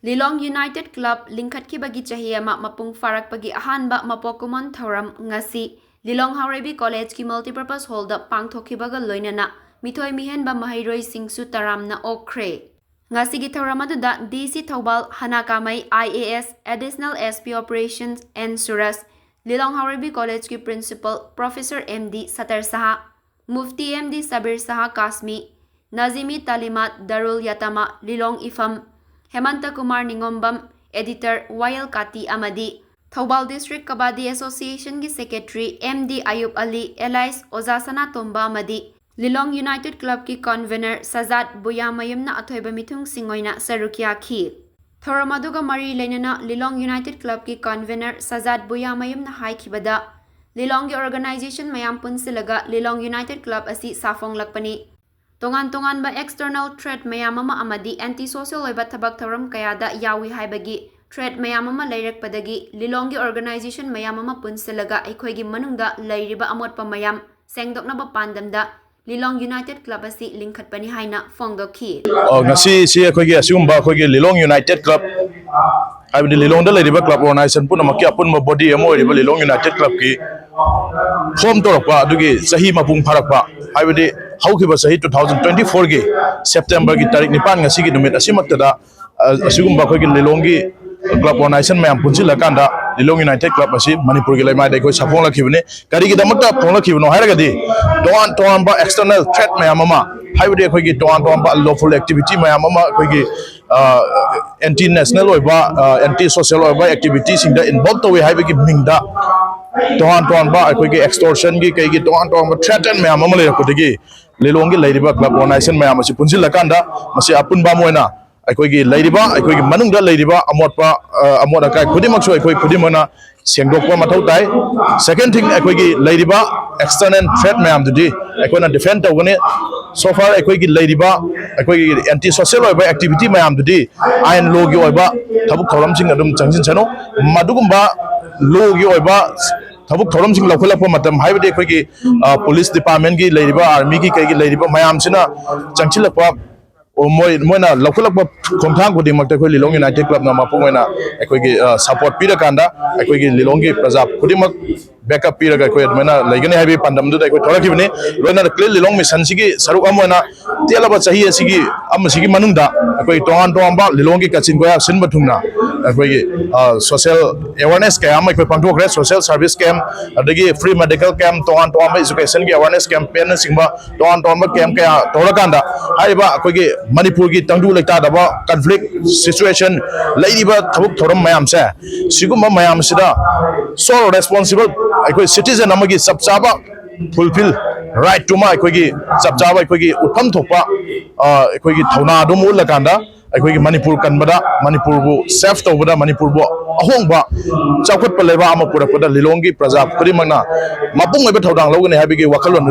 Lilong United Club lingkhatkibagi chahi ama mapung farakpagi ahanba Mapok Kumon Thouram ngasi Lilong Haurebi College ki multipurpose hall da Pangthokkhre loinana mithoi mihenba mahairoi singsu taramna okkhre ngasi gi Thouram aduda DC Thobal Hanakamai IAS Additional SP Operations and Suras Lilong Haurebi College ki Principal Professor MD Satar Saha Mufti MD Sabir Saha Kasmi Nazimi Talimat Darul Yatama Lilong Ifam Hemanta Kumar Ningombam, Editor Wayal Kati Amadi, Thobal District Kabaddi Association ki Secretary MD Ayub Ali Elais Ozasana Tomba Amadi, Lilong United Club ki Convener Sajat Buyamayumna Athoiba Mithung Singoina Sarukia Khi. Thouram aduga mari lenana Lilong United Club ki Convener Sajat Buyamayumna Haikibada, Lilong ki organization mayam punsilaga Lilong United Club asi safong lakpani. Tongan ba external threat mayam ama amadi anti-social oiba thabak Thouram kayada yawi haibagi threat mayam ama leirakpadagi Lilong gi organization mayam ama punsilaga aikhoigi manungda leiriba amotpa mayam sengdoknaba pandamda Lilong United Club asi linkhatpani haina fongdokhi ngasi si aikhoigi asumba aikhoigi Lilong United Club haibadi Lilong da leiriba club organization punamaki apunma body amo riba Lilong United Club ki form torakpa adugi sahi mapung pharakpa haibadi haukiba sahi 2024 gi September gi tarik nipan ngasi gi numit asimaktada asigumba khoi gi Lilong gi club organization mayam punjila kanda Lilong United Club asi Manipur gi laimai dai khoi sapong lakhibne kari gi damakta phong lakhibno hairagadi toan ba external threat mayam ama haibadi khoi gi toan ba lawful activity mayam ama khoi gi anti national oiba anti social oiba activity singda involved towe haibagi mingda toan ba khoi gi extortion gi kai gi toan ba threaten mayam ama le kodigi Lilong gi leiriba club organization mayam asi punjila kanda masi apun ba moina aikoigi leiriba aikoigi manungda leiriba amotpa amot akai khudimak so aikoi khudimana sengdokpa mathau tai second thing aikoigi leiriba external threat mayam dudi aikoina defend tawgani so far aikoigi leiriba aikoigi anti social oiba activity mayam dudi ain law gi oiba thabuk thoram sing adum changjin chano madugumba law gi oiba thabuk thoram sing lakhulakpa matam haibadi aikoigi police department gi leiriba army gi kai gi leiriba mayam sina changchilakpa moina lakhulakpa khomthang khudi makta khoi Lilong United Club na mapungoina aikoigi support pira kanda aikoigi Lilong gi praja khudi mak backup pira ga khoi admana laigani haibi pandam du dai khoi thorakibne loina clear Lilong mission sigi saruk amona telaba chahi asigi sigi manungda aikoi toan ba Lilong gi kachin goya sin bathungna aikoigi social awareness camp aikoi Pangthokkhre social service camp adagi free medical camp toan ba education gi awareness campaign singba toan ba camp kaya thorakanda haiba aikoigi Manipur gi tangdu lekta daba conflict situation leiriba thabuk thoram mayam se siguma mayam sida so responsible aikoi citizen amagi sabchaba fulfill right to ma aikoi gi sabchaba aikoi gi utham thokpa aikoi gi thauna dum ulakanda aikoi gi Manipur kanbada Manipur bu safe tawbada Manipur bu ahongba chawkhat paleba ama purakpada Lilong gi praja purimangna mapung oiba thodang logani habigi wakalon